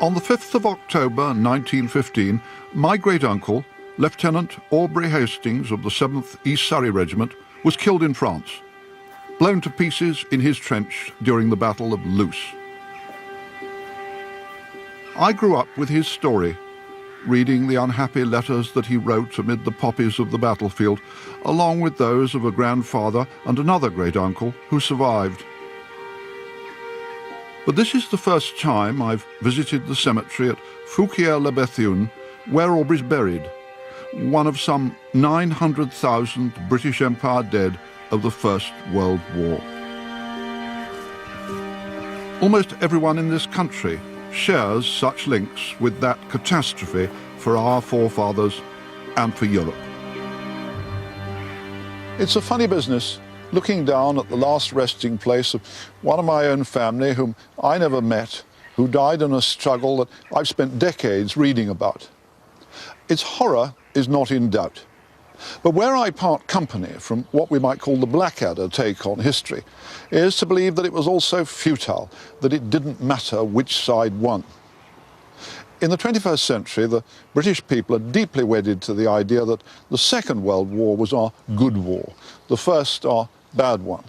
On the 5th of October 1915, my great-uncle, Lieutenant Aubrey Hastings of the 7th East Surrey Regiment, was killed in France, blown to pieces in his trench during the Battle of Loos. I grew up with his story, reading the unhappy letters that he wrote amid the poppies of the battlefield, along with those of a grandfather and another great-uncle who survived. But this is the first time I've visited the cemetery at Fouquier-la-Bethune, where Aubrey's buried, one of some 900,000 British Empire dead of the First World War. Almost everyone in this country shares such links with that catastrophe for our forefathers and for Europe. It's a funny business, looking down at the last resting place of one of my own family whom I never met, who died in a struggle that I've spent decades reading about. Its horror is not in doubt. But where I part company from what we might call the Blackadder take on history is to believe that it was also futile, that it didn't matter which side won. In the 21st century, the British people are deeply wedded to the idea that the Second World War was our good war, the first our bad one.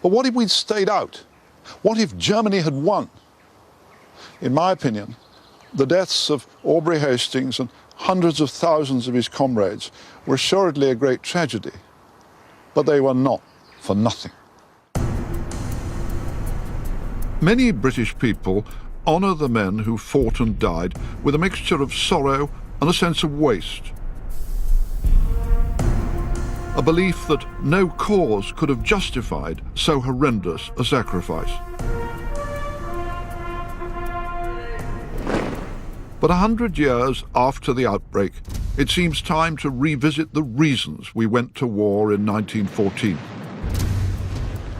But what if we'd stayed out? What if Germany had won? In my opinion, the deaths of Aubrey Hastings and hundreds of thousands of his comrades were assuredly a great tragedy, but they were not for nothing. Many British people honour the men who fought and died with a mixture of sorrow and a sense of waste. A belief that no cause could have justified so horrendous a sacrifice. But 100 years after the outbreak, it seems time to revisit the reasons we went to war in 1914.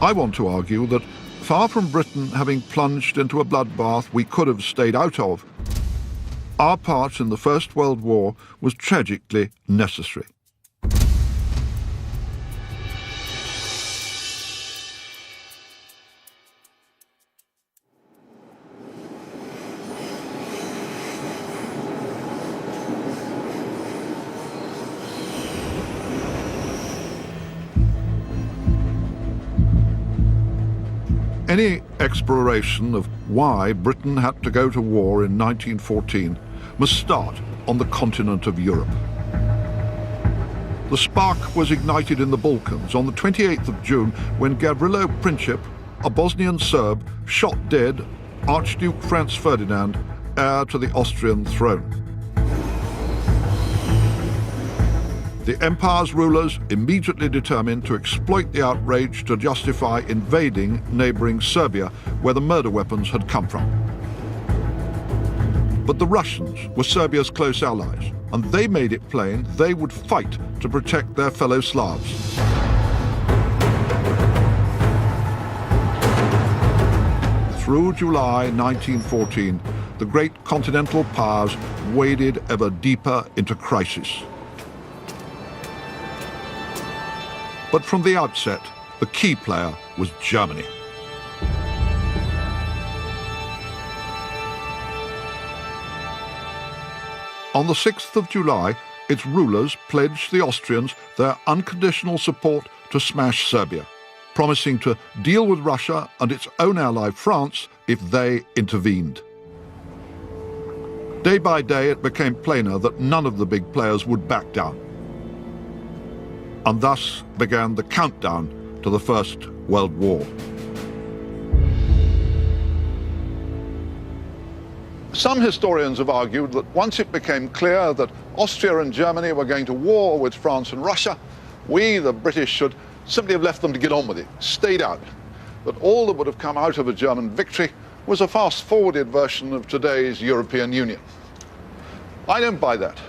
I want to argue that far from Britain having plunged into a bloodbath we could have stayed out of, our part in the First World War was tragically necessary. Any exploration of why Britain had to go to war in 1914 must start on the continent of Europe. The spark was ignited in the Balkans on the 28th of June when Gavrilo Princip, a Bosnian Serb, shot dead Archduke Franz Ferdinand, heir to the Austrian throne. The empire's rulers immediately determined to exploit the outrage to justify invading neighbouring Serbia, where the murder weapons had come from. But the Russians were Serbia's close allies, and they made it plain they would fight to protect their fellow Slavs. Through July 1914, the great continental powers waded ever deeper into crisis. But from the outset, the key player was Germany. On the 6th of July, its rulers pledged the Austrians their unconditional support to smash Serbia, promising to deal with Russia and its own ally France if they intervened. Day by day, it became plainer that none of the big players would back down. And thus began the countdown to the First World War. Some historians have argued that once it became clear that Austria and Germany were going to war with France and Russia, we, the British, should simply have left them to get on with it, stayed out. That all that would have come out of a German victory was a fast-forwarded version of today's European Union. I don't buy that.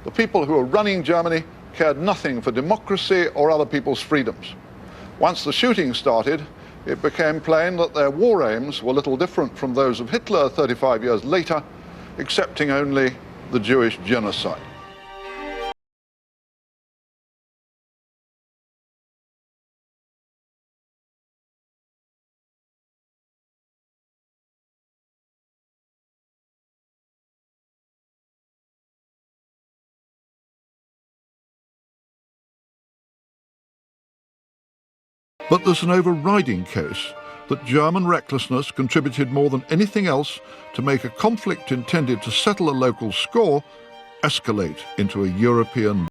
The people who were running Germany cared nothing for democracy or other people's freedoms. Once the shooting started, it became plain that their war aims were little different from those of Hitler 35 years later, excepting only the Jewish genocide. But there's an overriding case that German recklessness contributed more than anything else to make a conflict intended to settle a local score escalate into a European.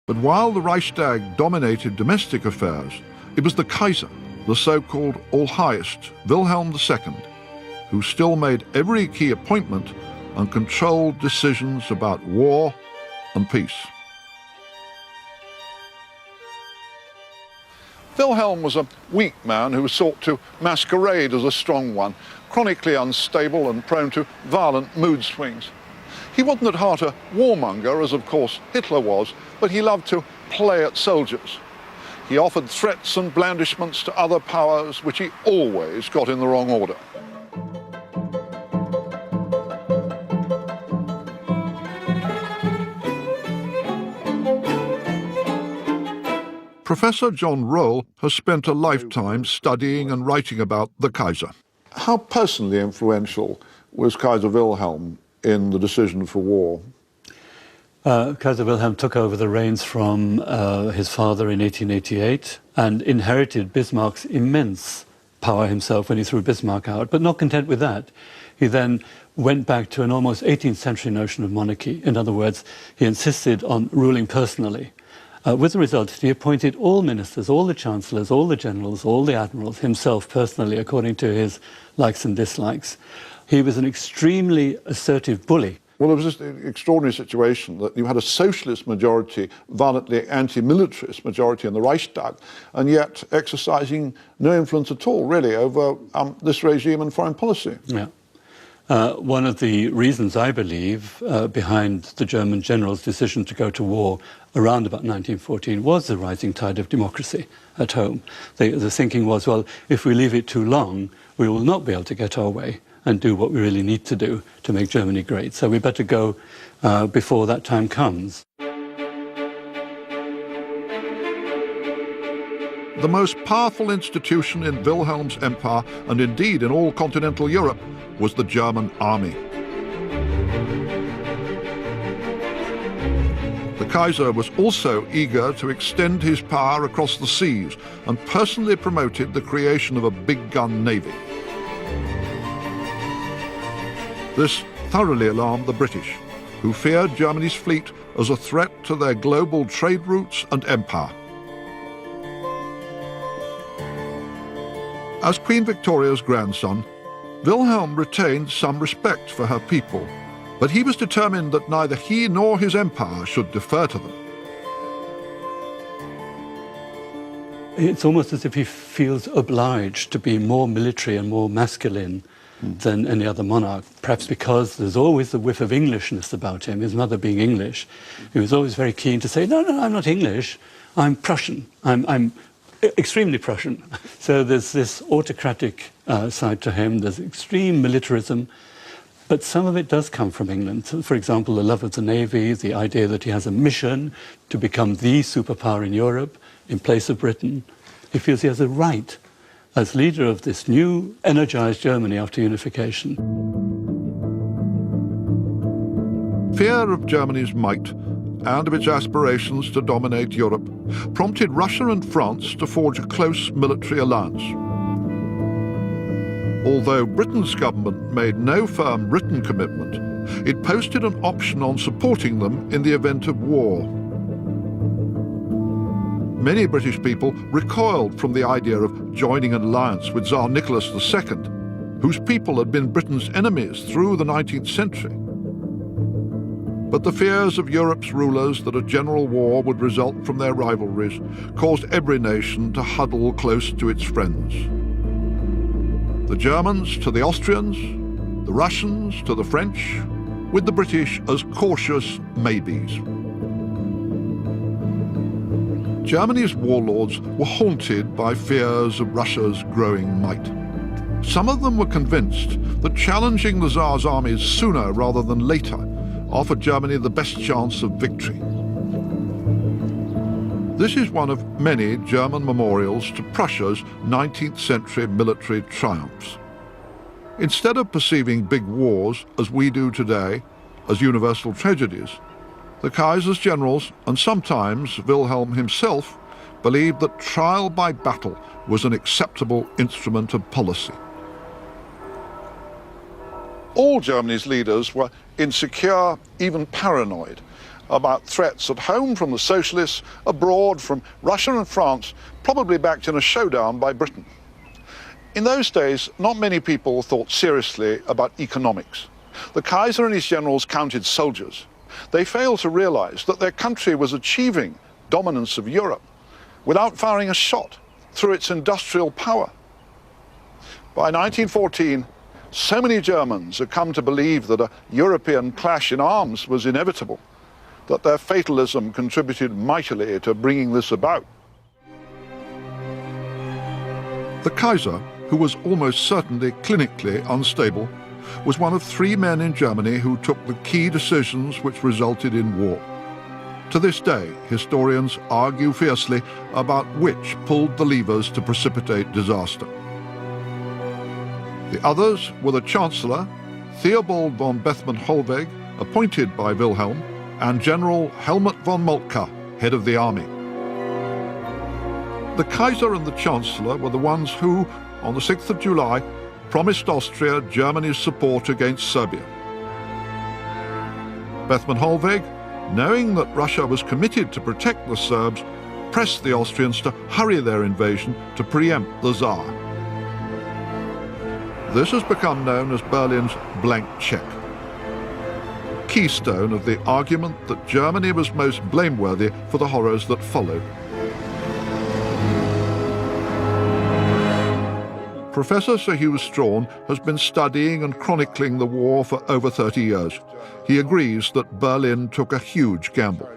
But while the Reichstag dominated domestic affairs, it was the Kaiser, the so-called All-Highest, Wilhelm II, who still made every key appointment and controlled decisions about war and peace. Wilhelm was a weak man who sought to masquerade as a strong one, chronically unstable and prone to violent mood swings. He wasn't at heart a warmonger, as of course Hitler was, but he loved to play at soldiers. He offered threats and blandishments to other powers, which he always got in the wrong order. Professor John Roll has spent a lifetime studying and writing about the Kaiser. How personally influential was Kaiser Wilhelm in the decision for war? Kaiser Wilhelm took over the reins from his father in 1888 and inherited Bismarck's immense power himself when he threw Bismarck out. But not content with that, he then went back to an almost 18th century notion of monarchy. In other words, he insisted on ruling personally. With the result, he appointed all ministers, all the chancellors, all the generals, all the admirals himself personally, according to his likes and dislikes. He was an extremely assertive bully. Well, it was just an extraordinary situation that you had a socialist majority, violently anti-militarist majority in the Reichstag, and yet exercising no influence at all, really, over this regime and foreign policy. Yeah. One of the reasons, I believe, behind the German general's decision to go to war around about 1914 was the rising tide of democracy at home. The thinking was, well, if we leave it too long, we will not be able to get our way and do what we really need to do to make Germany great. So we better go before that time comes. The most powerful institution in Wilhelm's empire, and indeed in all continental Europe, was the German army. The Kaiser was also eager to extend his power across the seas and personally promoted the creation of a big-gun navy. This thoroughly alarmed the British, who feared Germany's fleet as a threat to their global trade routes and empire. As Queen Victoria's grandson, Wilhelm retained some respect for her people, but he was determined that neither he nor his empire should defer to them. It's almost as if he feels obliged to be more military and more masculine than any other monarch, perhaps because there's always the whiff of Englishness about him, his mother being English. He was always very keen to say, no, I'm not English, I'm Prussian, I'm extremely Prussian. So there's this autocratic side to him, there's extreme militarism, but some of it does come from England. So, for example, the love of the Navy, the idea that he has a mission to become the superpower in Europe in place of Britain. He feels he has a right as leader of this new, energized Germany after unification. Fear of Germany's might and of its aspirations to dominate Europe prompted Russia and France to forge a close military alliance. Although Britain's government made no firm written commitment, It posted an option on supporting them in the event of war. Many British people recoiled from the idea of joining an alliance with Tsar Nicholas II, whose people had been Britain's enemies through the 19th century. But the fears of Europe's rulers that a general war would result from their rivalries caused every nation to huddle close to its friends. The Germans to the Austrians, the Russians to the French, with the British as cautious maybes. Germany's warlords were haunted by fears of Russia's growing might. Some of them were convinced that challenging the Tsar's armies sooner rather than later offered Germany the best chance of victory. This is one of many German memorials to Prussia's 19th century military triumphs. Instead of perceiving big wars, as we do today, as universal tragedies, the Kaiser's generals, and sometimes Wilhelm himself, believed that trial by battle was an acceptable instrument of policy. All Germany's leaders were insecure, even paranoid, about threats at home from the socialists, abroad from Russia and France, probably backed in a showdown by Britain. In those days, not many people thought seriously about economics. The Kaiser and his generals counted soldiers. They failed to realize that their country was achieving dominance of Europe without firing a shot through its industrial power. By 1914, so many Germans had come to believe that a European clash in arms was inevitable, that their fatalism contributed mightily to bringing this about. The Kaiser, who was almost certainly clinically unstable, was one of 3 men in Germany who took the key decisions which resulted in war. To this day, historians argue fiercely about which pulled the levers to precipitate disaster. The others were the Chancellor, Theobald von Bethmann-Hollweg, appointed by Wilhelm, and General Helmut von Moltke, head of the army. The Kaiser and the Chancellor were the ones who, on the 6th of July, promised Austria Germany's support against Serbia. Bethmann-Hollweg, knowing that Russia was committed to protect the Serbs, pressed the Austrians to hurry their invasion to preempt the Tsar. This has become known as Berlin's blank check, keystone of the argument that Germany was most blameworthy for the horrors that followed. Professor Sir Hugh Strawn has been studying and chronicling the war for over 30 years. He agrees that Berlin took a huge gamble.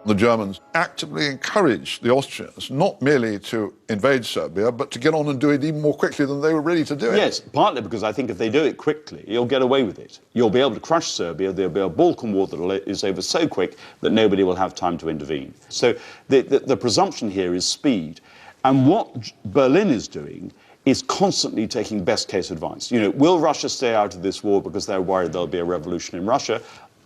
The Germans actively encouraged the Austrians not merely to invade Serbia, but to get on and do it even more quickly than they were ready to do it. Yes, partly because I think if they do it quickly, you'll get away with it. You'll be able to crush Serbia. There'll be a Balkan war that is over so quick that nobody will have time to intervene. So the presumption here is speed. And what Berlin is doing is constantly taking best case advice. You know, will Russia stay out of this war because they're worried there'll be a revolution in Russia?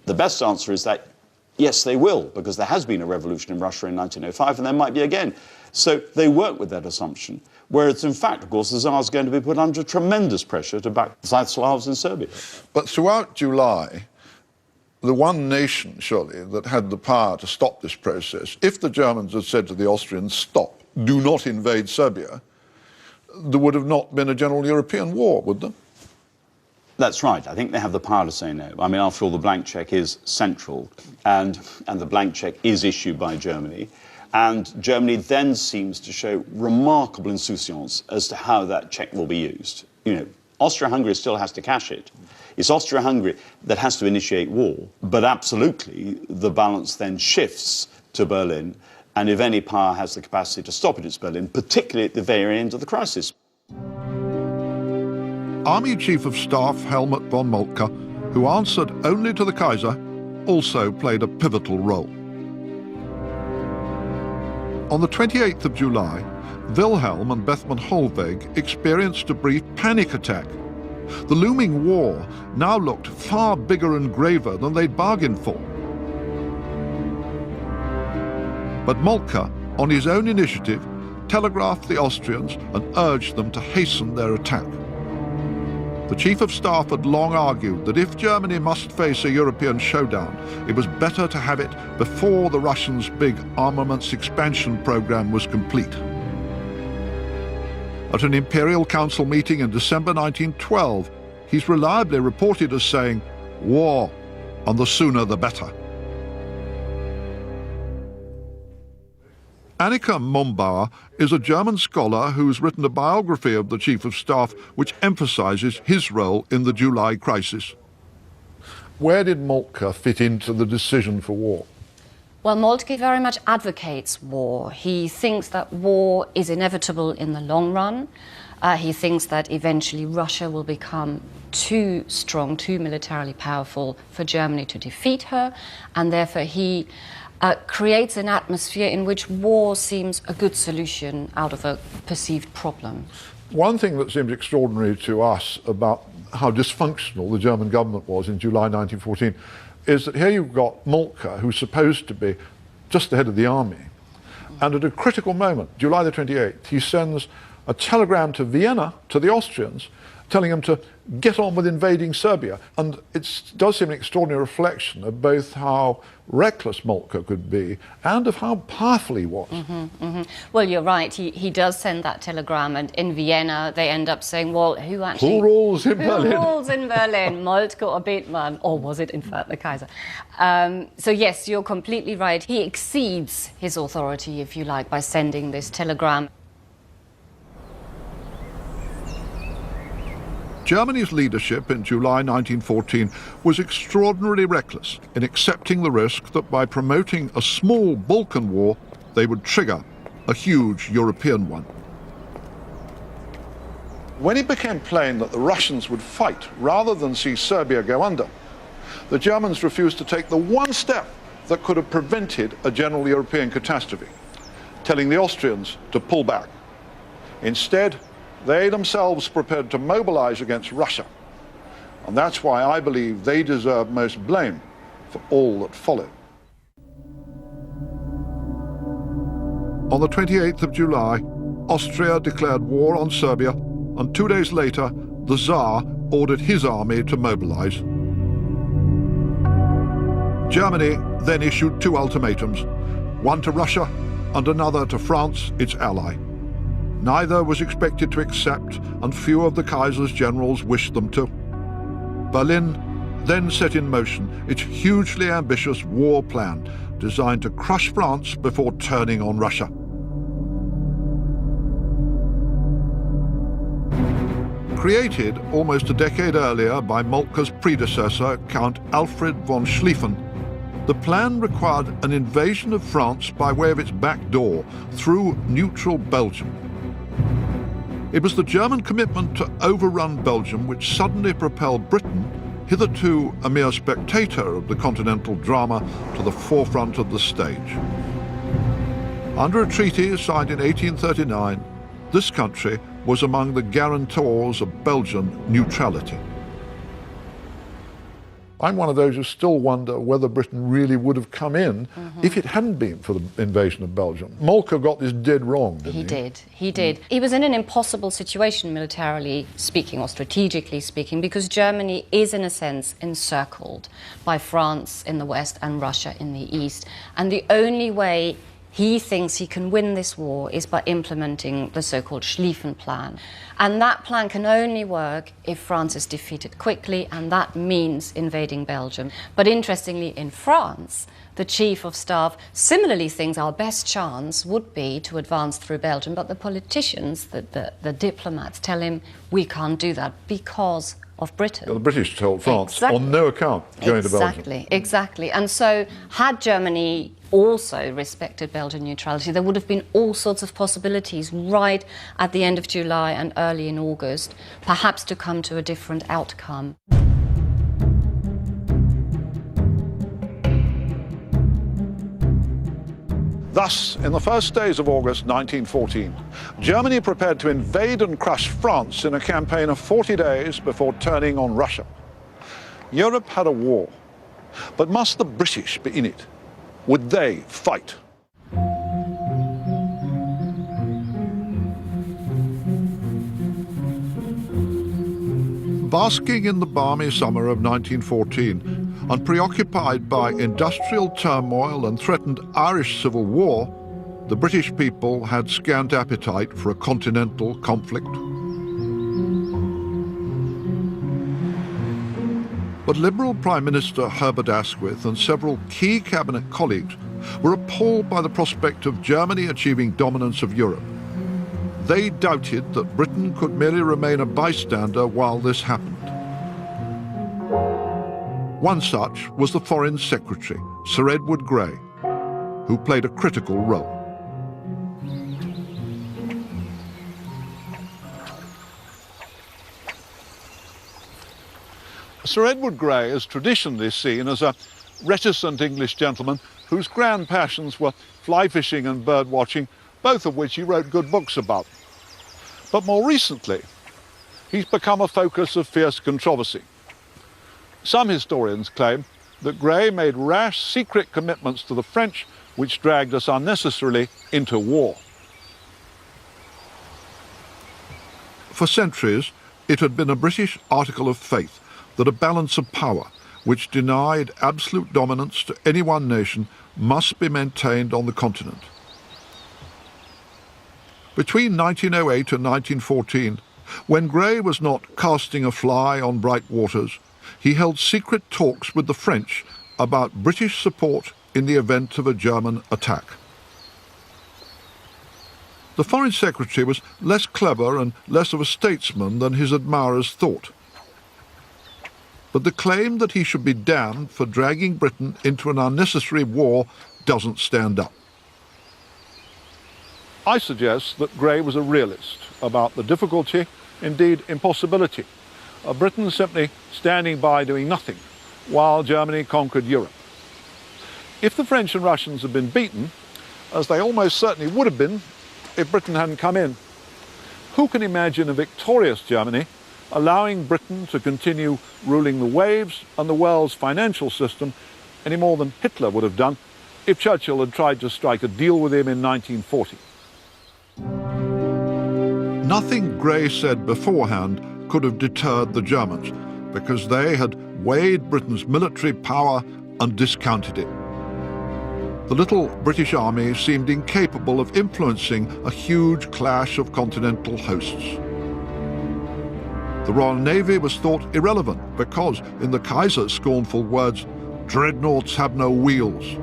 The best answer is that yes, they will, because there has been a revolution in Russia in 1905, and there might be again. So they work with that assumption, whereas in fact, of course, the Tsar is going to be put under tremendous pressure to back the South Slavs in Serbia. But throughout July, the one nation, surely, that had the power to stop this process, if the Germans had said to the Austrians, stop, do not invade Serbia, there would have not been a general European war, would there? That's right. I think they have the power to say no. I mean, after all, the blank check is central, and the blank check is issued by Germany. And Germany then seems to show remarkable insouciance as to how that check will be used. You know, Austria-Hungary still has to cash it. It's Austria-Hungary that has to initiate war. But absolutely, the balance then shifts to Berlin. And if any power has the capacity to stop it, it's Berlin, particularly at the very end of the crisis. Army Chief of Staff Helmut von Moltke, who answered only to the Kaiser, also played a pivotal role. On the 28th of July, Wilhelm and Bethmann-Hollweg experienced a brief panic attack. The looming war now looked far bigger and graver than they'd bargained for. But Moltke, on his own initiative, telegraphed the Austrians and urged them to hasten their attack. The Chief of Staff had long argued that if Germany must face a European showdown, it was better to have it before the Russians' big armaments expansion program was complete. At an Imperial Council meeting in December 1912, he's reliably reported as saying, "War, and the sooner the better." Annika Mombauer is a German scholar who's written a biography of the Chief of Staff which emphasizes his role in the July crisis. Where did Moltke fit into the decision for war? Well, Moltke very much advocates war. He thinks that war is inevitable in the long run. He thinks that eventually Russia will become too strong, too militarily powerful for Germany to defeat her, and therefore he creates an atmosphere in which war seems a good solution out of a perceived problem. One thing that seems extraordinary to us about how dysfunctional the German government was in July 1914 is that here you've got Moltke, who's supposed to be just the head of the army, and at a critical moment, July the 28th, he sends a telegram to Vienna, to the Austrians, telling them to get on with invading Serbia. And it does seem an extraordinary reflection of both how reckless Moltke could be and of how powerful he was. Well, you're right. He does send that telegram, and in Vienna they end up saying, well, who Who rules in Berlin? Who rules in Berlin, Moltke or Bethmann? Or was it, in fact, the Kaiser? So yes, you're completely right. He exceeds his authority, if you like, by sending this telegram. Germany's leadership in July 1914 was extraordinarily reckless in accepting the risk that by promoting a small Balkan war, they would trigger a huge European one. When it became plain that the Russians would fight rather than see Serbia go under, the Germans refused to take the one step that could have prevented a general European catastrophe, telling the Austrians to pull back. Instead, they themselves prepared to mobilize against Russia. And that's why I believe they deserve most blame for all that followed. On the 28th of July, Austria declared war on Serbia, and 2 days later, the Tsar ordered his army to mobilize. Germany then issued two ultimatums, one to Russia and another to France, its ally. Neither was expected to accept, and few of the Kaiser's generals wished them to. Berlin then set in motion its hugely ambitious war plan, designed to crush France before turning on Russia. Created almost a decade earlier by Moltke's predecessor, Count Alfred von Schlieffen, the plan required an invasion of France by way of its back door through neutral Belgium. It was the German commitment to overrun Belgium which suddenly propelled Britain, hitherto a mere spectator of the continental drama, to the forefront of the stage. Under a treaty signed in 1839, this country was among the guarantors of Belgian neutrality. I'm one of those who still wonder whether Britain really would have come in if it hadn't been for the invasion of Belgium. Moltke got this dead wrong, didn't he? He did. He was in an impossible situation militarily speaking or strategically speaking, because Germany is in a sense encircled by France in the west and Russia in the east. And the only way he thinks he can win this war is by implementing the so-called Schlieffen Plan. And that plan can only work if France is defeated quickly, and that means invading Belgium. But interestingly, in France, the Chief of Staff similarly thinks our best chance would be to advance through Belgium, but the politicians, the diplomats, tell him we can't do that because of Britain. The British told France, on no account going to Belgium. Exactly. And so had Germany also respected Belgian neutrality, there would have been all sorts of possibilities right at the end of July and early in August, perhaps to come to a different outcome. Thus, in the first days of August 1914, Germany prepared to invade and crush France in a campaign of 40 days before turning on Russia. Europe had a war, but must the British be in it? Would they fight? Basking in the balmy summer of 1914 and preoccupied by industrial turmoil and threatened Irish civil war, the British people had scant appetite for a continental conflict. But Liberal Prime Minister Herbert Asquith and several key cabinet colleagues were appalled by the prospect of Germany achieving dominance of Europe. They doubted that Britain could merely remain a bystander while this happened. One such was the Foreign Secretary, Sir Edward Grey, who played a critical role. Sir Edward Grey is traditionally seen as a reticent English gentleman whose grand passions were fly fishing and bird watching, both of which he wrote good books about. But more recently, he's become a focus of fierce controversy. Some historians claim that Grey made rash, secret commitments to the French, which dragged us unnecessarily into war. For centuries, it had been a British article of faith that a balance of power, which denied absolute dominance to any one nation, must be maintained on the continent. Between 1908 and 1914, when Grey was not casting a fly on bright waters, he held secret talks with the French about British support in the event of a German attack. The Foreign Secretary was less clever and less of a statesman than his admirers thought. But the claim that he should be damned for dragging Britain into an unnecessary war doesn't stand up. I suggest that Grey was a realist about the difficulty, indeed impossibility, of Britain simply standing by doing nothing while Germany conquered Europe. If the French and Russians had been beaten, as they almost certainly would have been if Britain hadn't come in, who can imagine a victorious Germany allowing Britain to continue ruling the waves and the world's financial system any more than Hitler would have done if Churchill had tried to strike a deal with him in 1940? Nothing Grey said beforehand could have deterred the Germans, because they had weighed Britain's military power and discounted it. The little British army seemed incapable of influencing a huge clash of continental hosts. The Royal Navy was thought irrelevant because, in the Kaiser's scornful words, dreadnoughts have no wheels.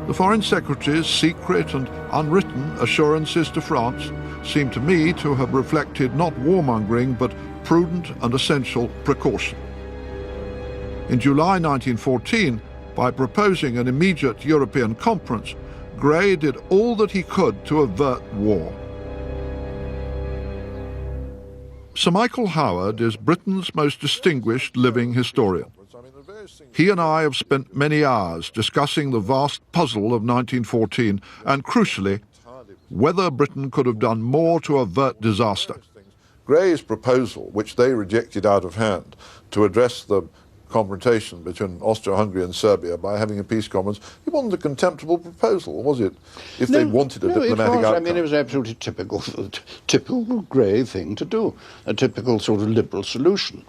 The Foreign Secretary's secret and unwritten assurances to France seem to me to have reflected not warmongering but prudent and essential precaution. In July 1914, by proposing an immediate European conference, Grey did all that he could to avert war. Sir Michael Howard is Britain's most distinguished living historian. He and I have spent many hours discussing the vast puzzle of 1914 and, crucially, whether Britain could have done more to avert disaster. Grey's proposal, which they rejected out of hand, to address the confrontation between Austria-Hungary and Serbia by having a peace conference, it wasn't a contemptible proposal, was it? If they wanted a diplomatic outcome. I mean, it was absolutely typical Grey thing to do, a typical sort of liberal solution.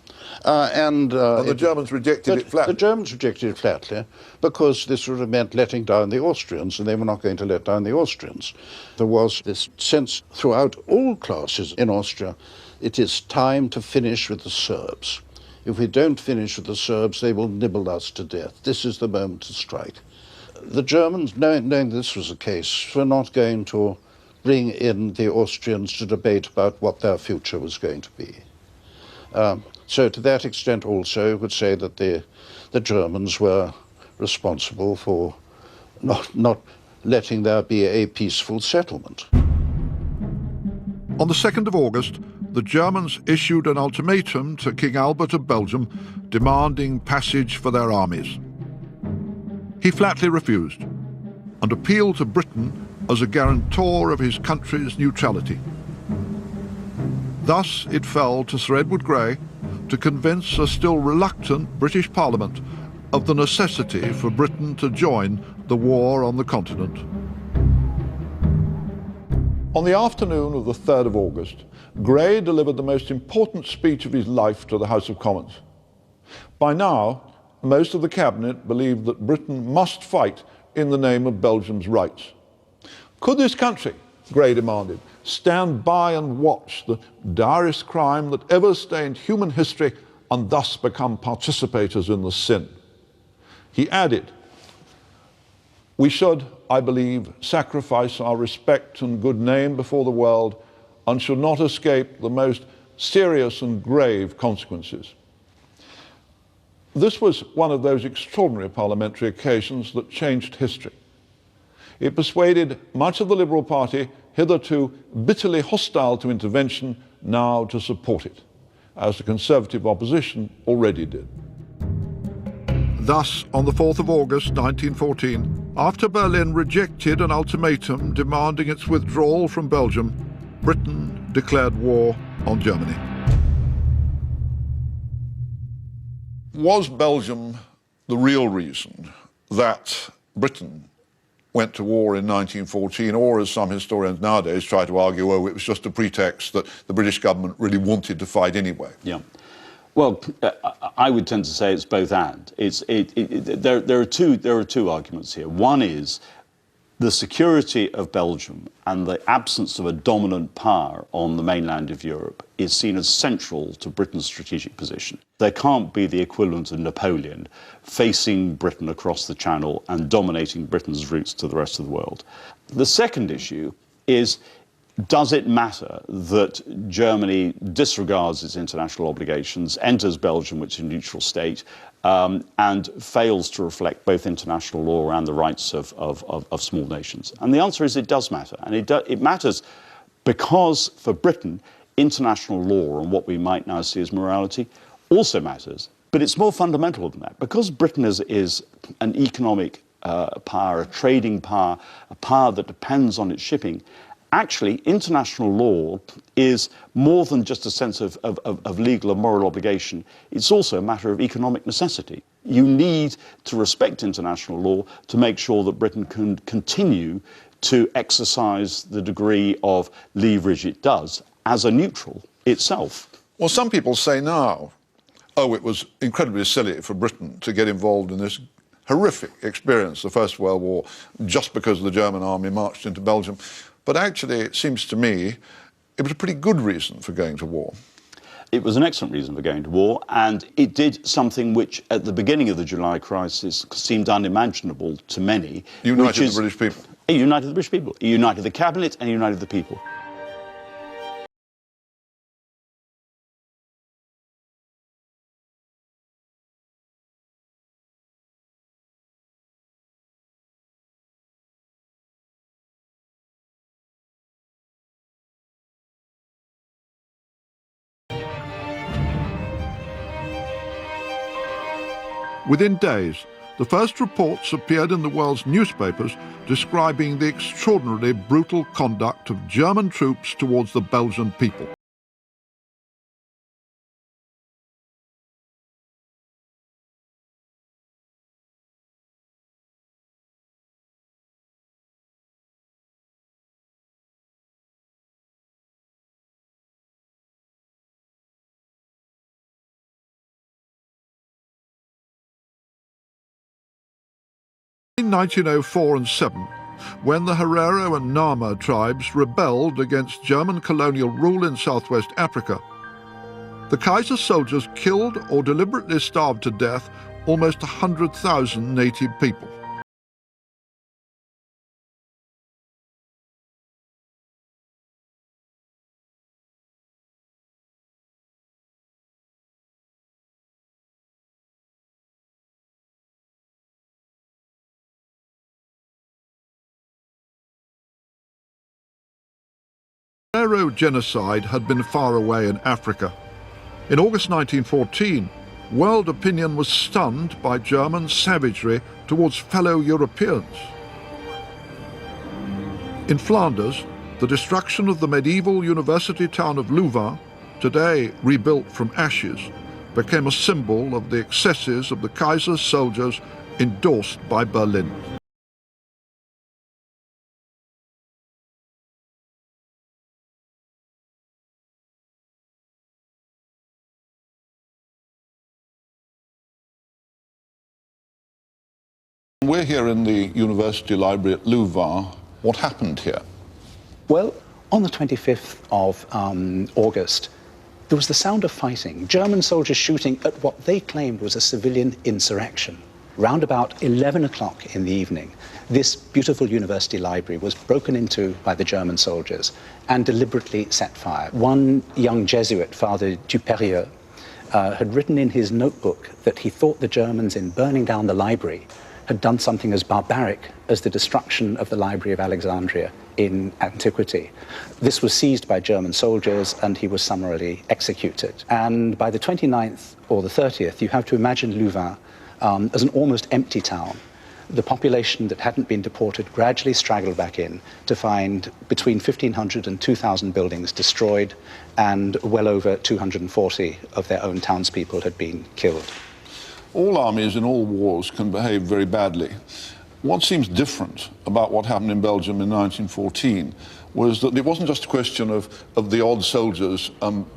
And the Germans rejected it flatly. The Germans rejected it flatly because this would have meant letting down the Austrians, and they were not going to let down the Austrians. There was this sense throughout all classes in Austria, it is time to finish with the Serbs. If we don't finish with the Serbs, they will nibble us to death. This is the moment to strike. The Germans, knowing this was the case, were not going to bring in the Austrians to debate about what their future was going to be. So to that extent also, I would say that the Germans were responsible for not letting there be a peaceful settlement. On the 2nd of August, the Germans issued an ultimatum to King Albert of Belgium demanding passage for their armies. He flatly refused and appealed to Britain as a guarantor of his country's neutrality. Thus it fell to Sir Edward Grey to convince a still reluctant British Parliament of the necessity for Britain to join the war on the continent. On the afternoon of the 3rd of August, Grey delivered the most important speech of his life to the House of Commons. By now, most of the cabinet believed that Britain must fight in the name of Belgium's rights. Could this country, Grey demanded, stand by and watch the direst crime that ever stained human history and thus become participators in the sin? He added, "We should, I believe, sacrifice our respect and good name before the world and should not escape the most serious and grave consequences." This was one of those extraordinary parliamentary occasions that changed history. It persuaded much of the Liberal Party, hitherto bitterly hostile to intervention, now to support it, as the Conservative opposition already did. Thus, on the 4th of August 1914, after Berlin rejected an ultimatum demanding its withdrawal from Belgium, Britain declared war on Germany. Was Belgium the real reason that Britain went to war in 1914, or as some historians nowadays try to argue, oh, it was just a pretext that the British government really wanted to fight anyway? Yeah. Well, I would tend to say it's both and. There are two arguments here. One is the security of Belgium and the absence of a dominant power on the mainland of Europe is seen as central to Britain's strategic position. There can't be the equivalent of Napoleon facing Britain across the Channel and dominating Britain's routes to the rest of the world. The second issue is, does it matter that Germany disregards its international obligations, enters Belgium, which is a neutral state, and fails to reflect both international law and the rights of small nations? And the answer is it does matter. And it matters because, for Britain, international law and what we might now see as morality also matters. But it's more fundamental than that. Because Britain is an economic power, a trading power, a power that depends on its shipping, actually, international law is more than just a sense of legal and moral obligation. It's also a matter of economic necessity. You need to respect international law to make sure that Britain can continue to exercise the degree of leverage it does as a neutral itself. Well, some people say now, oh, it was incredibly silly for Britain to get involved in this horrific experience, the First World War, just because the German army marched into Belgium. But actually, it seems to me, it was a pretty good reason for going to war. It was an excellent reason for going to war, and it did something which, at the beginning of the July crisis, seemed unimaginable to many. United the British people. It united the British people. It united the cabinet and united the people. Within days, the first reports appeared in the world's newspapers describing the extraordinarily brutal conduct of German troops towards the Belgian people. In 1904 and 7, when the Herero and Nama tribes rebelled against German colonial rule in southwest Africa, the Kaiser's soldiers killed or deliberately starved to death almost 100,000 native people. The Herero genocide had been far away in Africa. In August 1914, world opinion was stunned by German savagery towards fellow Europeans. In Flanders, the destruction of the medieval university town of Louvain, today rebuilt from ashes, became a symbol of the excesses of the Kaiser's soldiers endorsed by Berlin. We're here in the university library at Louvain. What happened here? Well, on the 25th of August, there was the sound of fighting, German soldiers shooting at what they claimed was a civilian insurrection. Round about 11 o'clock in the evening, this beautiful university library was broken into by the German soldiers and deliberately set fire. One young Jesuit, Father Dupérieux, had written in his notebook that he thought the Germans, in burning down the library, had done something as barbaric as the destruction of the Library of Alexandria in antiquity. This was seized by German soldiers and he was summarily executed. And by the 29th or the 30th, you have to imagine Louvain as an almost empty town. The population that hadn't been deported gradually straggled back in to find between 1,500 and 2,000 buildings destroyed, and well over 240 of their own townspeople had been killed. All armies in all wars can behave very badly. What seems different about what happened in Belgium in 1914 was that it wasn't just a question of the odd soldiers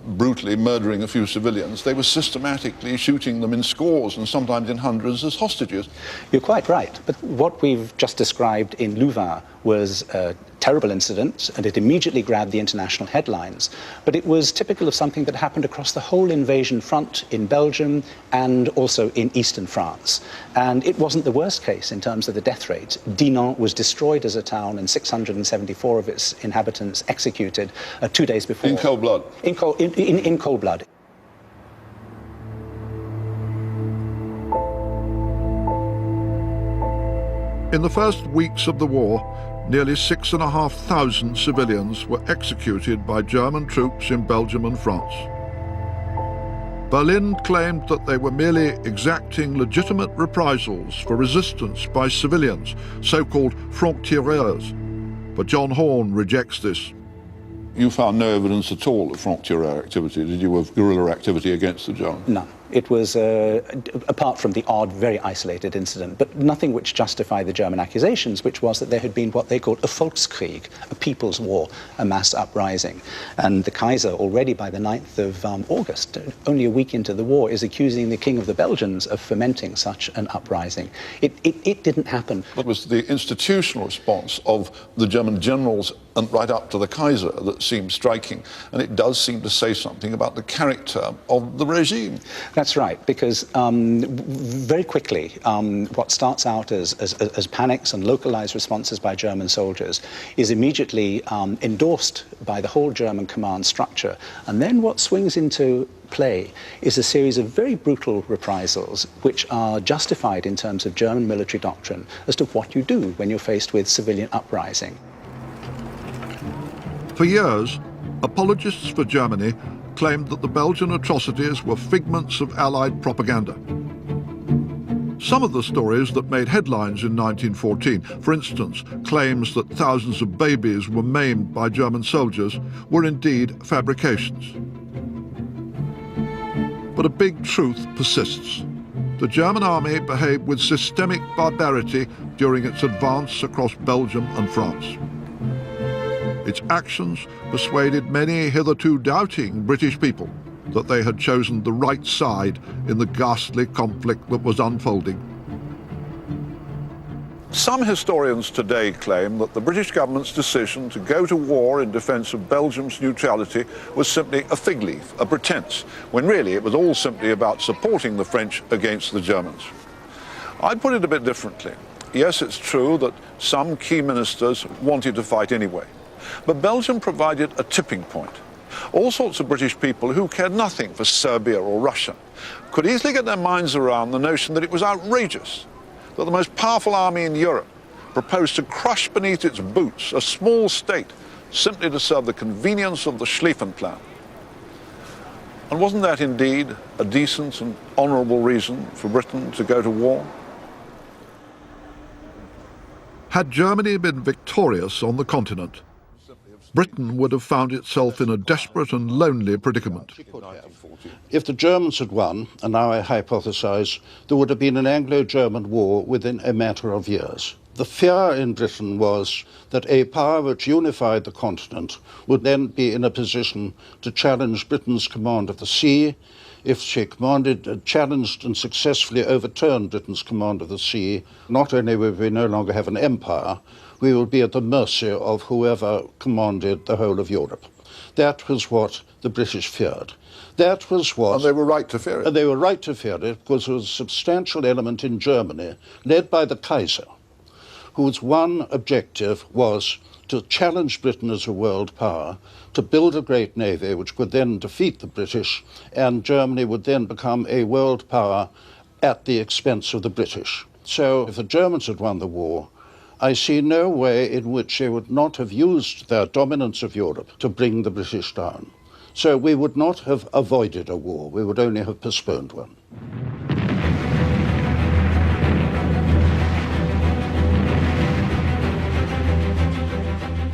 brutally murdering a few civilians. They were systematically shooting them in scores and sometimes in hundreds as hostages. You're quite right, but what we've just described in Louvain was a terrible incident, and it immediately grabbed the international headlines. But it was typical of something that happened across the whole invasion front in Belgium and also in eastern France. And it wasn't the worst case in terms of the death rate. Dinan was destroyed as a town and 674 of its inhabitants executed 2 days before. In cold blood? In cold blood. In the first weeks of the war, nearly 6,500 civilians were executed by German troops in Belgium and France. Berlin claimed that they were merely exacting legitimate reprisals for resistance by civilians, so-called francs-tireurs. But John Horne rejects this. You found no evidence at all of franc-tireur activity, did you, of guerrilla activity against the Germans? None. It was, apart from the odd, very isolated incident, but nothing which justified the German accusations, which was that there had been what they called a Volkskrieg, a people's war, a mass uprising. And the Kaiser, already by the 9th of August, only a week into the war, is accusing the King of the Belgians of fomenting such an uprising. It didn't happen. It was the institutional response of the German generals and right up to the Kaiser that seemed striking, and it does seem to say something about the character of the regime. That's right, because very quickly, what starts out as panics and localized responses by German soldiers is immediately endorsed by the whole German command structure. And then what swings into play is a series of very brutal reprisals which are justified in terms of German military doctrine as to what you do when you're faced with civilian uprising. For years, apologists for Germany claimed that the Belgian atrocities were figments of Allied propaganda. Some of the stories that made headlines in 1914, for instance, claims that thousands of babies were maimed by German soldiers, were indeed fabrications. But a big truth persists. The German army behaved with systemic barbarity during its advance across Belgium and France. Its actions persuaded many hitherto doubting British people that they had chosen the right side in the ghastly conflict that was unfolding. Some historians today claim that the British government's decision to go to war in defence of Belgium's neutrality was simply a fig leaf, a pretense, when really it was all simply about supporting the French against the Germans. I'd put it a bit differently. Yes, it's true that some key ministers wanted to fight anyway. But Belgium provided a tipping point. All sorts of British people who cared nothing for Serbia or Russia could easily get their minds around the notion that it was outrageous that the most powerful army in Europe proposed to crush beneath its boots a small state simply to serve the convenience of the Schlieffen Plan. And wasn't that indeed a decent and honourable reason for Britain to go to war? Had Germany been victorious on the continent, Britain would have found itself in a desperate and lonely predicament. If the Germans had won, and now I hypothesize, there would have been an Anglo-German war within a matter of years. The fear in Britain was that a power which unified the continent would then be in a position to challenge Britain's command of the sea, if she commanded, challenged and successfully overturned Britain's command of the sea, not only would we no longer have an empire, we would be at the mercy of whoever commanded the whole of Europe. That was what the British feared. That was what... And they were right to fear it. And they were right to fear it because there was a substantial element in Germany, led by the Kaiser, whose one objective was to challenge Britain as a world power, to build a great navy which could then defeat the British, and Germany would then become a world power at the expense of the British. So if the Germans had won the war, I see no way in which they would not have used their dominance of Europe to bring the British down. So we would not have avoided a war, we would only have postponed one.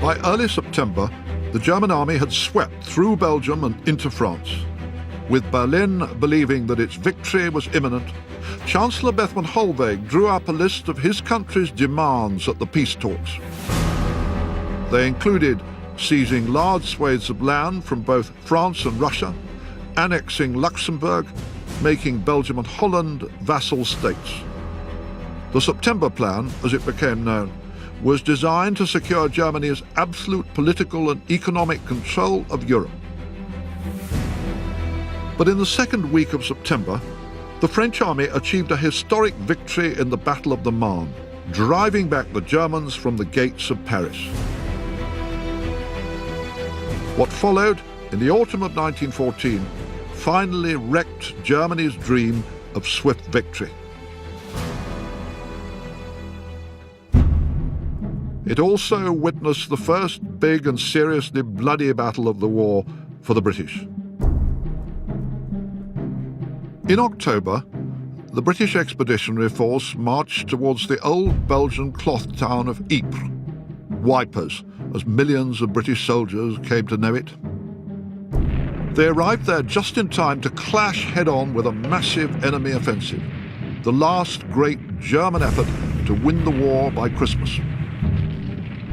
By early September, the German army had swept through Belgium and into France. With Berlin believing that its victory was imminent, Chancellor Bethmann Hollweg drew up a list of his country's demands at the peace talks. They included seizing large swathes of land from both France and Russia, annexing Luxembourg, making Belgium and Holland vassal states. The September Plan, as it became known, was designed to secure Germany's absolute political and economic control of Europe. But in the second week of September, the French army achieved a historic victory in the Battle of the Marne, driving back the Germans from the gates of Paris. What followed in the autumn of 1914 finally wrecked Germany's dream of swift victory. It also witnessed the first big and seriously bloody battle of the war for the British. In October, the British Expeditionary Force marched towards the old Belgian cloth town of Ypres, Wipers, as millions of British soldiers came to know it. They arrived there just in time to clash head-on with a massive enemy offensive, the last great German effort to win the war by Christmas.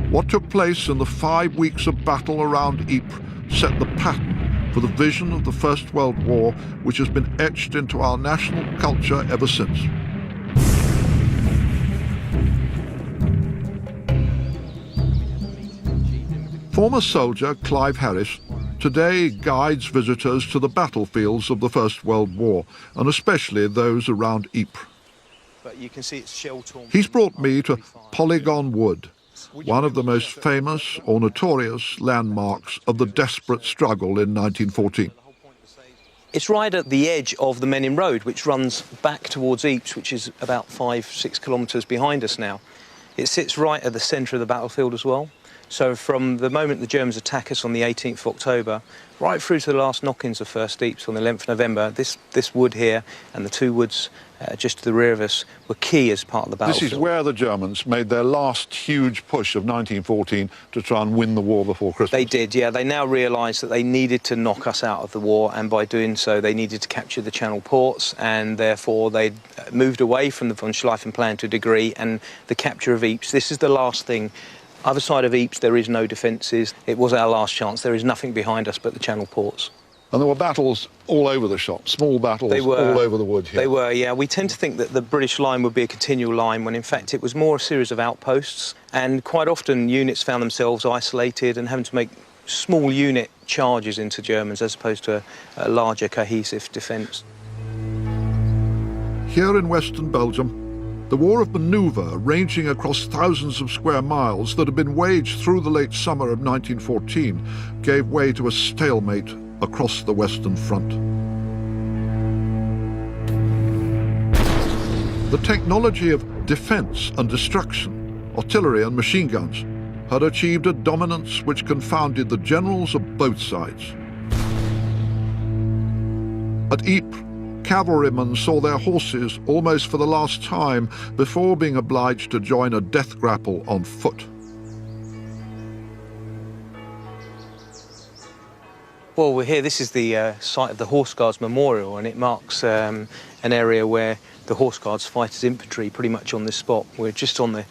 What took place in the 5 weeks of battle around Ypres set the pattern for the vision of the First World War, which has been etched into our national culture ever since. Former soldier Clive Harris today guides visitors to the battlefields of the First World War, and especially those around Ypres. But you can see it's shell-torn. He's brought me to Polygon Wood, one of the most famous or notorious landmarks of the desperate struggle in 1914. It's right at the edge of the Menin Road, which runs back towards Ypres, which is about 5-6 kilometres behind us now. It sits right at the centre of the battlefield as well. So from the moment the Germans attack us on the 18th of October, right through to the last knock-ins of First Ypres on the 11th of November, this wood here and the two woods just to the rear of us were key as part of the battlefield. This is where the Germans made their last huge push of 1914 to try and win the war before Christmas. They did, yeah. They now realised that they needed to knock us out of the war, and by doing so they needed to capture the Channel ports, and therefore they moved away from the von Schlieffen plan to a degree, and the capture of Ypres. This is the last thing. Other side of Ypres, there is no defences. It was our last chance. There is nothing behind us but the Channel ports. And there were battles all over the shop, small battles all over the wood here. They were, yeah. We tend to think that the British line would be a continual line when in fact it was more a series of outposts, and quite often units found themselves isolated and having to make small unit charges into Germans as opposed to a larger cohesive defence. Here in western Belgium, the war of manoeuvre, ranging across thousands of square miles that had been waged through the late summer of 1914, gave way to a stalemate across the Western Front. The technology of defence and destruction, artillery and machine guns, had achieved a dominance which confounded the generals of both sides. At Ypres, cavalrymen saw their horses almost for the last time before being obliged to join a death grapple on foot. Well, we're here. This is the site of the Horse Guards Memorial, and it marks an area where the Horse Guards fight as infantry pretty much on this spot. We're just on the...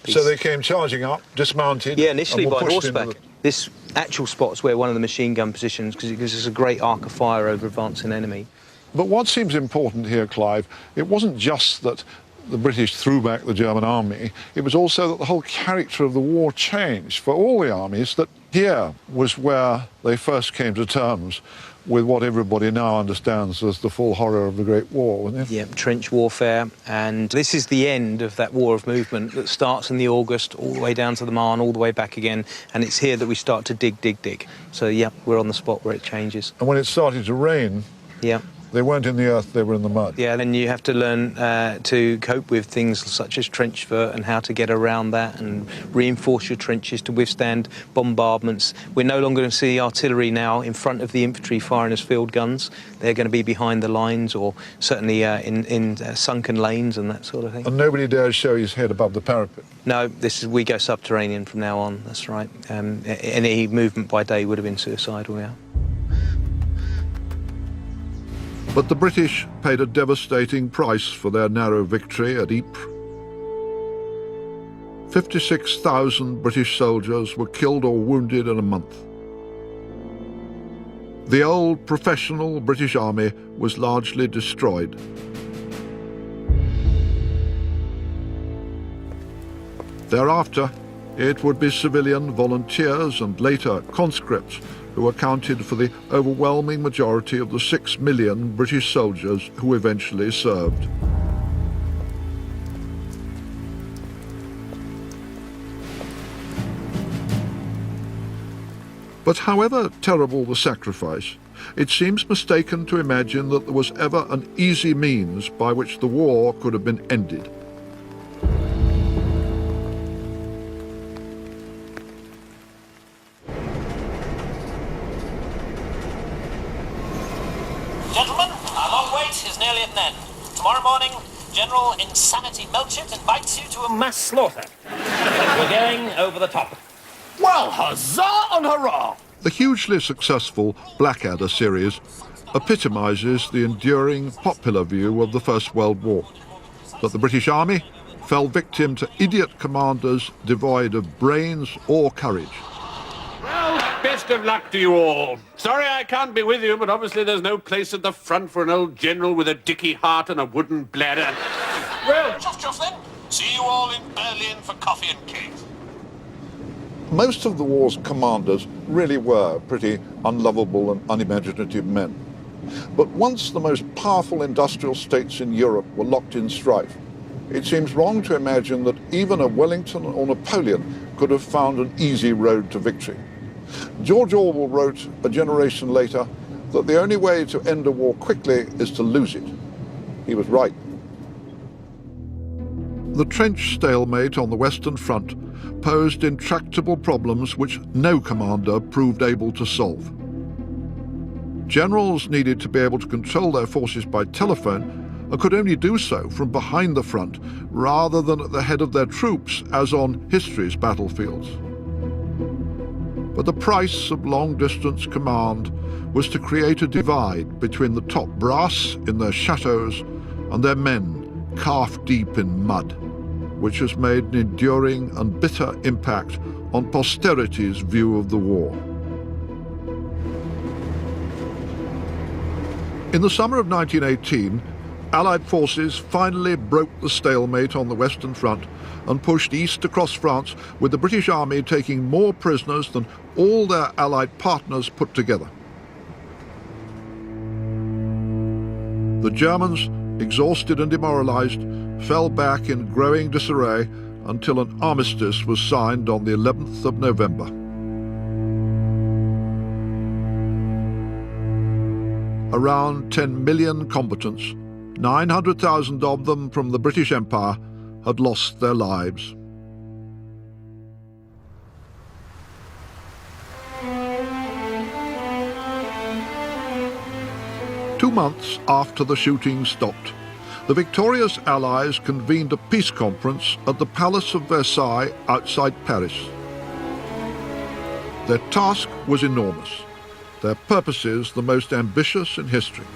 So they came charging up, dismounted... Yeah, initially by pushed horseback. This actual spot's where one of the machine gun positions, because it gives us a great arc of fire over advancing enemy. But what seems important here, Clive, it wasn't just that the British threw back the German army, it was also that the whole character of the war changed for all the armies, that here was where they first came to terms with what everybody now understands as the full horror of the Great War, wasn't it? Yeah, trench warfare, and this is the end of that war of movement that starts in the August, all the way down to the Marne, all the way back again, and it's here that we start to dig. So, yeah, we're on the spot where it changes. And when it started to rain, Yeah. they weren't in the earth, they were in the mud. Yeah, then you have to learn to cope with things such as trench foot and how to get around that and reinforce your trenches to withstand bombardments. We're no longer going to see artillery now in front of the infantry firing as field guns. They're going to be behind the lines or certainly in sunken lanes and that sort of thing. And nobody dares show his head above the parapet. No, we go subterranean from now on, that's right. Any movement by day would have been suicidal, yeah. But the British paid a devastating price for their narrow victory at Ypres. 56,000 British soldiers were killed or wounded in a month. The old professional British Army was largely destroyed. Thereafter, it would be civilian volunteers and later conscripts who accounted for the overwhelming majority of the 6 million British soldiers who eventually served. But however terrible the sacrifice, it seems mistaken to imagine that there was ever an easy means by which the war could have been ended. Gentlemen, our long wait is nearly at an end. Tomorrow morning, General Insanity Melchett invites you to a mass slaughter. We're going over the top. Well, huzzah and hurrah! The hugely successful Blackadder series epitomises the enduring popular view of the First World War, that the British Army fell victim to idiot commanders devoid of brains or courage. Well, best of luck to you all. Sorry I can't be with you, but obviously there's no place at the front for an old general with a dicky heart and a wooden bladder. Well, chuff then. See you all in Berlin for coffee and cake. Most of the war's commanders really were pretty unlovable and unimaginative men. But once the most powerful industrial states in Europe were locked in strife, it seems wrong to imagine that even a Wellington or Napoleon could have found an easy road to victory. George Orwell wrote a generation later that the only way to end a war quickly is to lose it. He was right. The trench stalemate on the Western Front posed intractable problems which no commander proved able to solve. Generals needed to be able to control their forces by telephone and could only do so from behind the front rather than at the head of their troops as on history's battlefields. But the price of long-distance command was to create a divide between the top brass in their chateaus and their men calf-deep in mud, which has made an enduring and bitter impact on posterity's view of the war. In the summer of 1918, Allied forces finally broke the stalemate on the Western Front and pushed east across France, with the British Army taking more prisoners than all their Allied partners put together. The Germans, exhausted and demoralized, fell back in growing disarray until an armistice was signed on the 11th of November. Around 10 million combatants, 900,000 of them from the British Empire, had lost their lives. Two months after the shooting stopped, the victorious Allies convened a peace conference at the Palace of Versailles outside Paris. Their task was enormous, their purposes the most ambitious in history.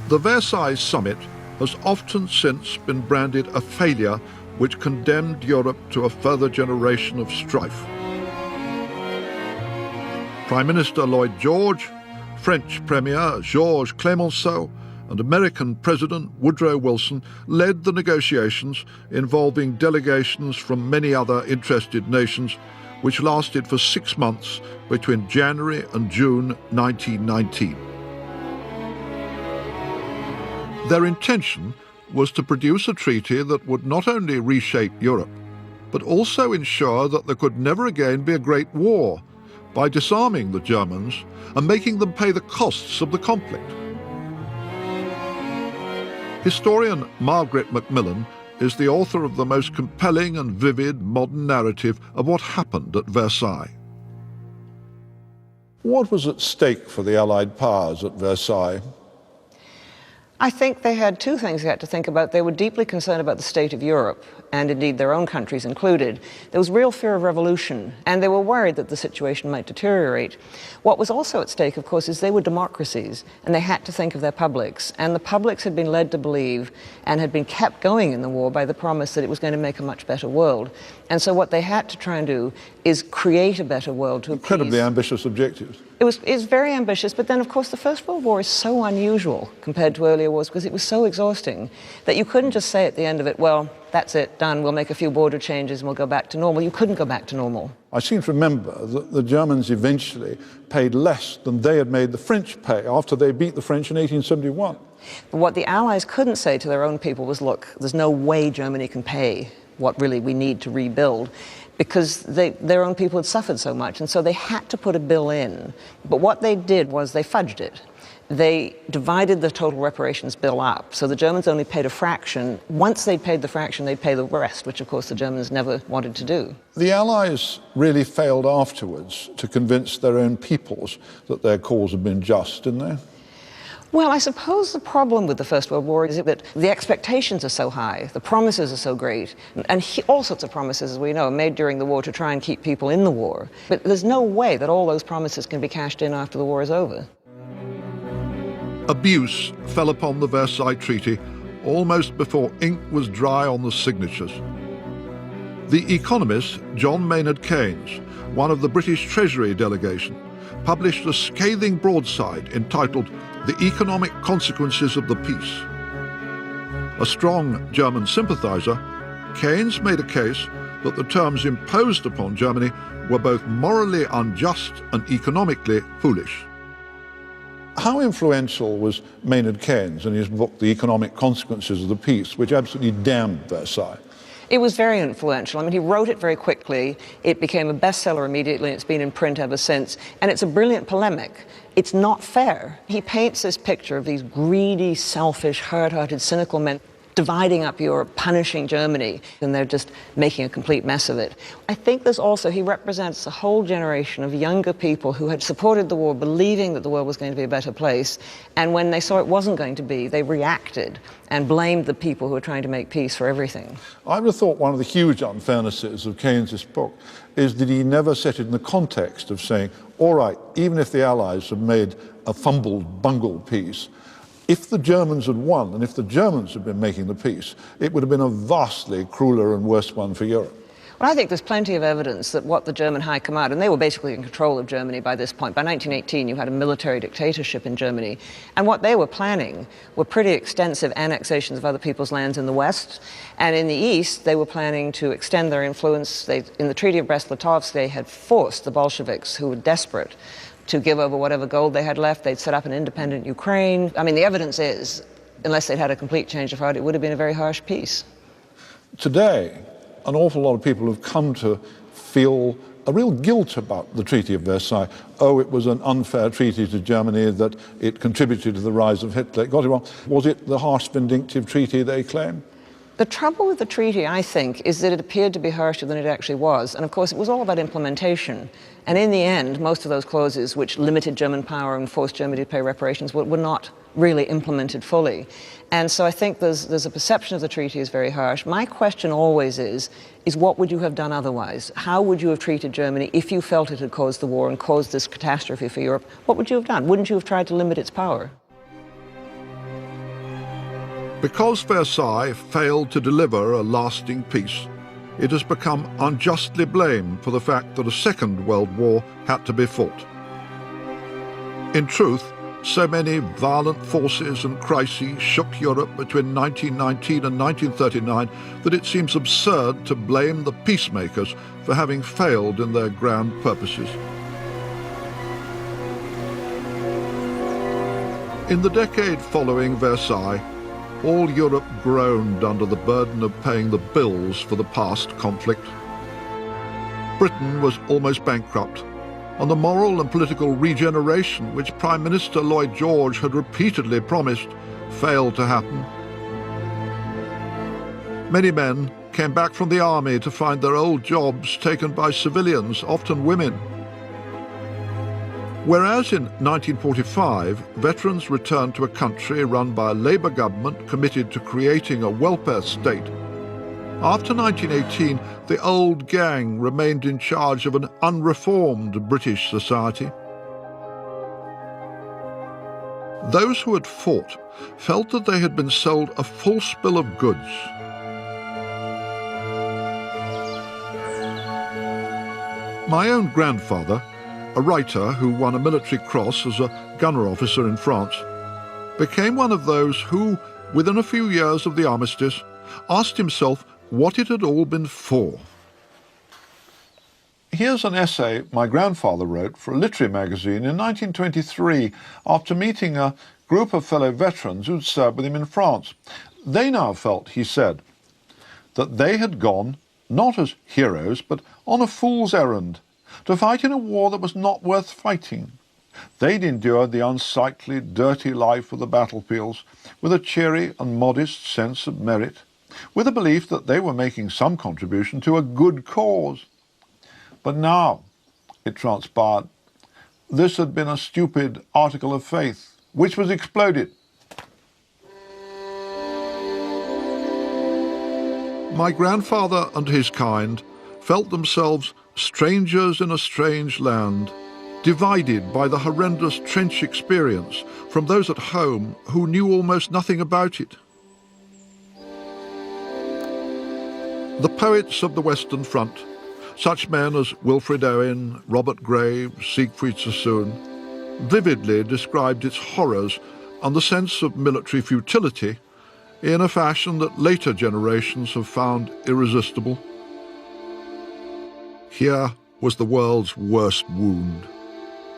The Versailles summit has often since been branded a failure which condemned Europe to a further generation of strife. Prime Minister Lloyd George, French Premier Georges Clemenceau and American President Woodrow Wilson led the negotiations involving delegations from many other interested nations, which lasted for 6 months between January and June 1919. Their intention was to produce a treaty that would not only reshape Europe, but also ensure that there could never again be a great war by disarming the Germans and making them pay the costs of the conflict. Historian Margaret Macmillan is the author of the most compelling and vivid modern narrative of what happened at Versailles. What was at stake for the Allied powers at Versailles? I think they had two things they had to think about. They were deeply concerned about the state of Europe, and indeed their own countries included. There was real fear of revolution, and they were worried that the situation might deteriorate. What was also at stake, of course, is they were democracies, and they had to think of their publics. And the publics had been led to believe, and had been kept going in the war by the promise that it was going to make a much better world. And so what they had to try and do is create a better world to appease. Incredibly ambitious objectives. It was very ambitious, but then, of course, the First World War is so unusual compared to earlier wars because it was so exhausting that you couldn't just say at the end of it, well, that's it, done, we'll make a few border changes and we'll go back to normal. You couldn't go back to normal. I seem to remember that the Germans eventually paid less than they had made the French pay after they beat the French in 1871. What the Allies couldn't say to their own people was, look, there's no way Germany can pay what really we need to rebuild, because their own people had suffered so much, and so they had to put a bill in. But what they did was they fudged it. They divided the total reparations bill up, so the Germans only paid a fraction. Once they'd paid the fraction, they'd pay the rest, which of course the Germans never wanted to do. The Allies really failed afterwards to convince their own peoples that their cause had been just, didn't they? Well, I suppose the problem with the First World War is that the expectations are so high, the promises are so great, and all sorts of promises, as we know, are made during the war to try and keep people in the war. But there's no way that all those promises can be cashed in after the war is over. Abuse fell upon the Versailles Treaty almost before ink was dry on the signatures. The economist John Maynard Keynes, one of the British Treasury delegation, published a scathing broadside entitled "The Economic Consequences of the Peace." A strong German sympathizer, Keynes made a case that the terms imposed upon Germany were both morally unjust and economically foolish. How influential was Maynard Keynes in his book, The Economic Consequences of the Peace, which absolutely damned Versailles? It was very influential. I mean, he wrote it very quickly. It became a bestseller immediately, and it's been in print ever since. And it's a brilliant polemic. It's not fair. He paints this picture of these greedy, selfish, hard-hearted, cynical men dividing up Europe, punishing Germany, and they're just making a complete mess of it. I think there's also, he represents a whole generation of younger people who had supported the war, believing that the world was going to be a better place, and when they saw it wasn't going to be, they reacted and blamed the people who were trying to make peace for everything. I would have thought one of the huge unfairnesses of Keynes' book is that he never set it in the context of saying, all right, even if the Allies had made a fumbled, bungled peace, if the Germans had won, and if the Germans had been making the peace, it would have been a vastly crueler and worse one for Europe. Well, I think there's plenty of evidence that what the German High Command, and they were basically in control of Germany by this point. By 1918, you had a military dictatorship in Germany. And what they were planning were pretty extensive annexations of other people's lands in the West. And in the East, they were planning to extend their influence. In the Treaty of Brest-Litovsk, they had forced the Bolsheviks, who were desperate, to give over whatever gold they had left. They'd set up an independent Ukraine. I mean, the evidence is, unless they'd had a complete change of heart, it would have been a very harsh peace. Today, an awful lot of people have come to feel a real guilt about the Treaty of Versailles. Oh, it was an unfair treaty to Germany, that it contributed to the rise of Hitler. It got it wrong. Was it the harsh, vindictive treaty they claim? The trouble with the treaty, I think, is that it appeared to be harsher than it actually was. And of course, it was all about implementation. And in the end, most of those clauses which limited German power and forced Germany to pay reparations were not really implemented fully. And so I think there's a perception of the treaty as very harsh. My question always is what would you have done otherwise? How would you have treated Germany if you felt it had caused the war and caused this catastrophe for Europe? What would you have done? Wouldn't you have tried to limit its power? Because Versailles failed to deliver a lasting peace, it has become unjustly blamed for the fact that a Second World War had to be fought. In truth, so many violent forces and crises shook Europe between 1919 and 1939 that it seems absurd to blame the peacemakers for having failed in their grand purposes. In the decade following Versailles, all Europe groaned under the burden of paying the bills for the past conflict. Britain was almost bankrupt, and the moral and political regeneration which Prime Minister Lloyd George had repeatedly promised failed to happen. Many men came back from the army to find their old jobs taken by civilians, often women. Whereas in 1945, veterans returned to a country run by a Labour government committed to creating a welfare state, after 1918, the old gang remained in charge of an unreformed British society. Those who had fought felt that they had been sold a false bill of goods. My own grandfather, a writer who won a military cross as a gunner officer in France, became one of those who, within a few years of the armistice, asked himself what it had all been for. Here's an essay my grandfather wrote for a literary magazine in 1923 after meeting a group of fellow veterans who'd served with him in France. They now felt, he said, that they had gone, not as heroes, but on a fool's errand, to fight in a war that was not worth fighting. They'd endured the unsightly, dirty life of the battlefields with a cheery and modest sense of merit, with a belief that they were making some contribution to a good cause. But now, it transpired, this had been a stupid article of faith, which was exploded. My grandfather and his kind felt themselves strangers in a strange land, divided by the horrendous trench experience from those at home who knew almost nothing about it. The poets of the Western Front, such men as Wilfred Owen, Robert Graves, Siegfried Sassoon, vividly described its horrors and the sense of military futility in a fashion that later generations have found irresistible. Here was the world's worst wound,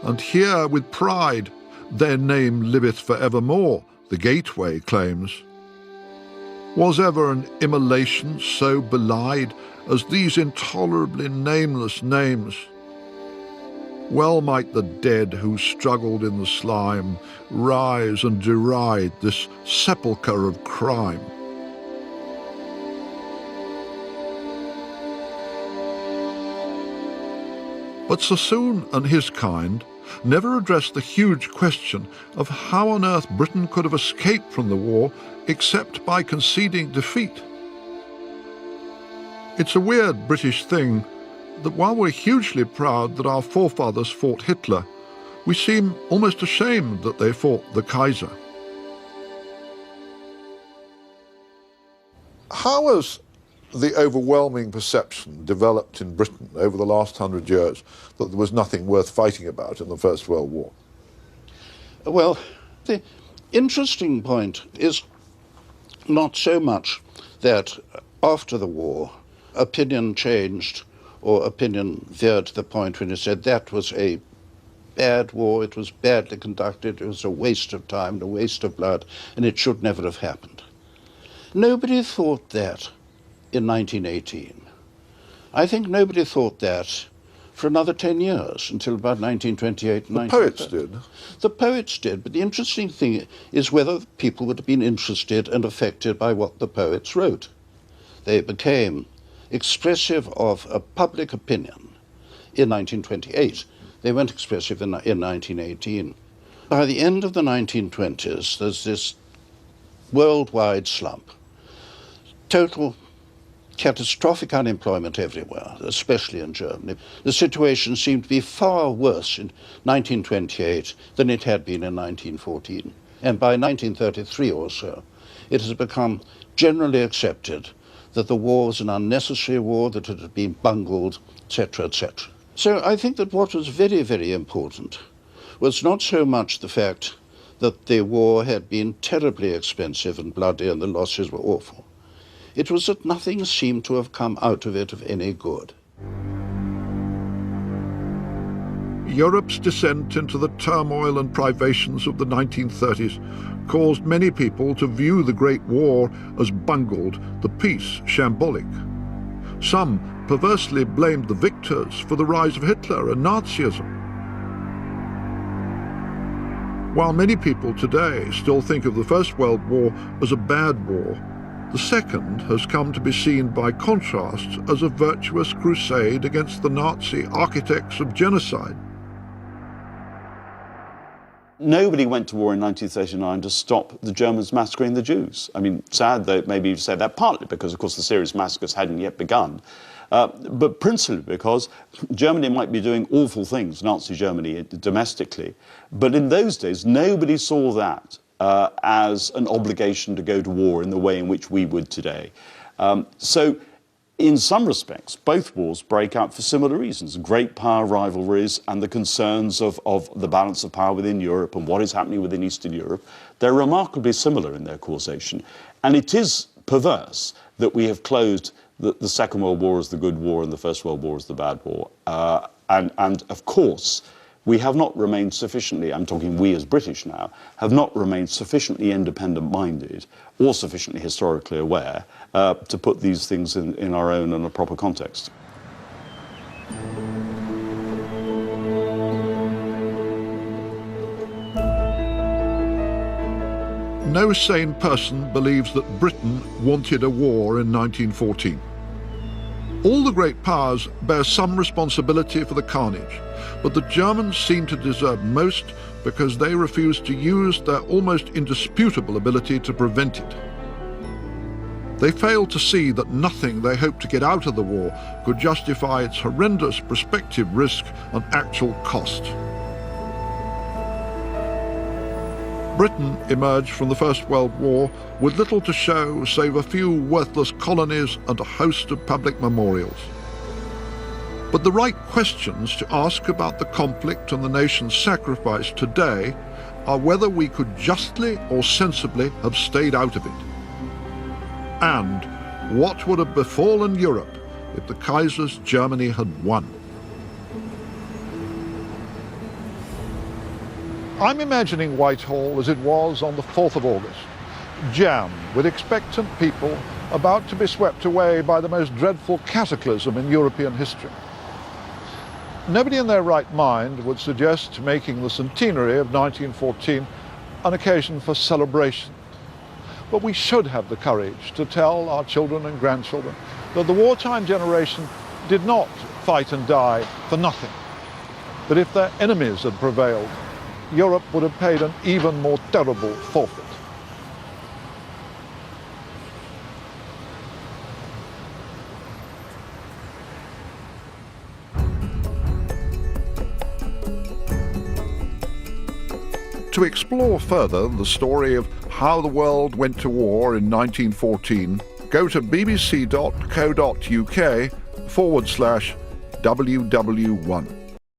and here with pride their name liveth for evermore, the Gateway claims. Was ever an immolation so belied as these intolerably nameless names? Well might the dead who struggled in the slime rise and deride this sepulchre of crime. But Sassoon and his kind never addressed the huge question of how on earth Britain could have escaped from the war except by conceding defeat. It's a weird British thing that while we're hugely proud that our forefathers fought Hitler, we seem almost ashamed that they fought the Kaiser. How has the overwhelming perception developed in Britain over the last 100 years that there was nothing worth fighting about in the First World War? Well, the interesting point is not so much that after the war opinion changed or opinion veered to the point when it said that was a bad war, it was badly conducted, it was a waste of time, a waste of blood, and it should never have happened. Nobody thought that in 1918. I think nobody thought that for another 10 years, until about 1928 and 1930. The poets did. The poets did, but the interesting thing is whether people would have been interested and affected by what the poets wrote. They became expressive of a public opinion in 1928. They weren't expressive in 1918. By the end of the 1920s, there's this worldwide slump. Total catastrophic unemployment everywhere, especially in Germany. The situation seemed to be far worse in 1928 than it had been in 1914. And by 1933 or so, it has become generally accepted that the war was an unnecessary war, that it had been bungled, etc., etc. So I think that what was very, very important was not so much the fact that the war had been terribly expensive and bloody and the losses were awful. It was that nothing seemed to have come out of it of any good. Europe's descent into the turmoil and privations of the 1930s caused many people to view the Great War as bungled, the peace shambolic. Some perversely blamed the victors for the rise of Hitler and Nazism. While many people today still think of the First World War as a bad war, the Second has come to be seen by contrast as a virtuous crusade against the Nazi architects of genocide. Nobody went to war in 1939 to stop the Germans massacring the Jews. I mean, sad that maybe you've said that, partly because, of course, the serious massacres hadn't yet begun, but principally because Germany might be doing awful things, Nazi Germany, domestically, but in those days, nobody saw that as an obligation to go to war in the way in which we would today. So, in some respects, both wars break out for similar reasons. Great power rivalries and the concerns of the balance of power within Europe and what is happening within Eastern Europe, they're remarkably similar in their causation. And it is perverse that we have closed the Second World War as the good war and the First World War as the bad war. And of course, we have not remained sufficiently, I'm talking we as British now, have not remained sufficiently independent-minded or sufficiently historically aware to put these things in our own and a proper context. No sane person believes that Britain wanted a war in 1914. All the great powers bear some responsibility for the carnage, but the Germans seem to deserve most because they refused to use their almost indisputable ability to prevent it. They failed to see that nothing they hoped to get out of the war could justify its horrendous prospective risk and actual cost. Britain emerged from the First World War with little to show save a few worthless colonies and a host of public memorials. But the right questions to ask about the conflict and the nation's sacrifice today are whether we could justly or sensibly have stayed out of it. And what would have befallen Europe if the Kaiser's Germany had won? I'm imagining Whitehall as it was on the 4th of August, jammed with expectant people about to be swept away by the most dreadful cataclysm in European history. Nobody in their right mind would suggest making the centenary of 1914 an occasion for celebration. But we should have the courage to tell our children and grandchildren that the wartime generation did not fight and die for nothing. That if their enemies had prevailed, Europe would have paid an even more terrible forfeit. To explore further the story of how the world went to war in 1914, go to bbc.co.uk/WW1.